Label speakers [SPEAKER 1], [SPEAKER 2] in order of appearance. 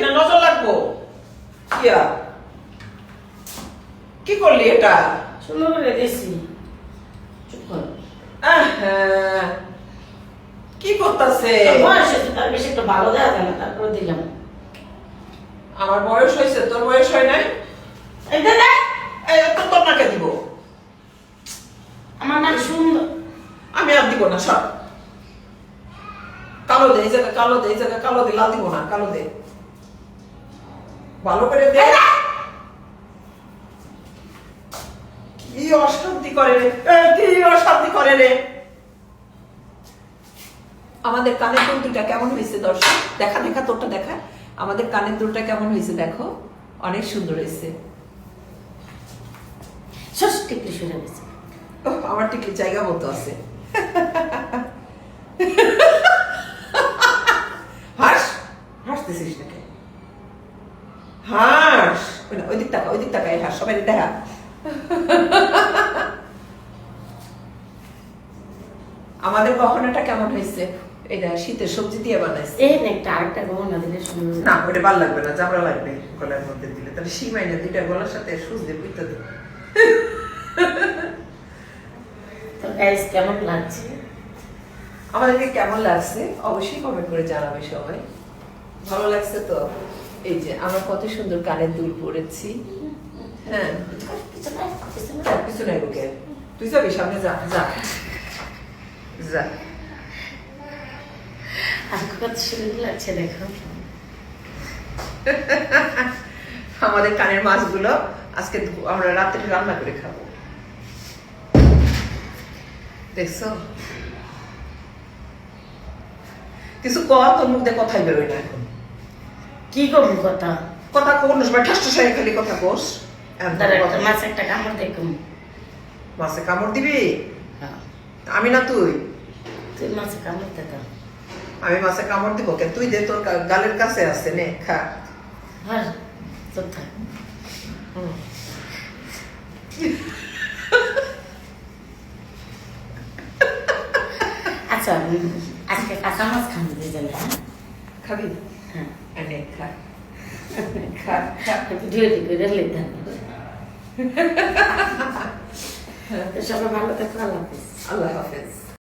[SPEAKER 1] না, নজর লাগবো। কি করলি এটা?
[SPEAKER 2] সুন্দর করে দিছি। চুপ কর।
[SPEAKER 1] কি করতেছে?
[SPEAKER 2] বয়স হয়েছে, তার বেশি একটু ভালো দেওয়া যায় না, তারপরে দিলাম।
[SPEAKER 1] আমার বয়স হয়েছে, তোর বয়স হয় নাই?
[SPEAKER 2] এই দাদা,
[SPEAKER 1] এই তো তোর নাকে দিব।
[SPEAKER 2] আমার নাক সুন্দর।
[SPEAKER 1] আমি আর দিব না, সব কালো দে, এই জায়গায় কালো দে, এই জায়গায় কালো দে, লাল দিব না, কালো দে, ভালো করে দে। কি অশান্তি করে রে, কি অশান্তি করে রে। আমাদের কানের দুলটা কেমন হয়েছে দর্শক? দেখা দেখা তোরটা দেখা। আমাদের কানের দুলটা কেমন হয়েছে দেখো, অনেক সুন্দর হয়েছে।
[SPEAKER 2] টিকলি সরে গেছে।
[SPEAKER 1] আমার টিকলি জায়গা মতো আছে। হাস, হাসতেছিস নাকি? হাস, ওই দিক টাকা, ওই দিক টাকা, হাস, সবাই দেখা। আমাদের গহনাটা কেমন হয়েছে? এটা শীতের সবজি দিয়ে বানাইছে।
[SPEAKER 2] এই একটা আরেকটা গহনা দিলে সুন্দর।
[SPEAKER 1] না, ওটা ভালো লাগবে না, চামড়া লাগবে গলার মধ্যে দিলে। তাহলে সীমাই না, দুইটা গলার সাথে সুচ দিয়ে পুঁতে দিবে।
[SPEAKER 2] তো গাইস, কেমন লাগছে?
[SPEAKER 1] আমাদেরকে কেমন লাগছে অবশ্যই কমেন্ট করে জানাবে সবাই। ভালো লাগছে তো? এই যে আমরা কত সুন্দর কানের দুল পরেছি। হ্যাঁ, পিছনে ঢুকে তুই যাবি, সামনে যা, যা যা।
[SPEAKER 2] আর কত সুন্দর লাগছে দেখো।
[SPEAKER 1] আমাদের কানের মাছগুলো আজকে আমরা রাত্রে রান্না করে খাবো। দেখছো, কিছু কর, তোর মুখ দিয়ে কথাই বেরোয় না এখন।
[SPEAKER 2] কি করবো কথা?
[SPEAKER 1] কথা কোন সময় ঠাস ঠাস খালি কথা কোস।
[SPEAKER 2] মাছ একটা কামড় দেখুন।
[SPEAKER 1] মাছে কামড় দিবি? আমি না তুই?
[SPEAKER 2] তুই মাছে কামড় দে।
[SPEAKER 1] আমি মাছে কামড় দিব কেন? তুই দে, তোর গালের কাছে আছে, নে খা।
[SPEAKER 2] হ্যাঁ, চুপ থাক। আচ্ছা, আজকে কাঁচা মাছ খাবো দুজনে।
[SPEAKER 1] খাবি?
[SPEAKER 2] হ্যাঁ,
[SPEAKER 1] নে খা, খা খা।
[SPEAKER 2] ভিডিওটি করে লেখেন। সবাই ভালো থাকো, আল্লাহ হাফেজ।
[SPEAKER 1] আল্লাহ হাফেজ।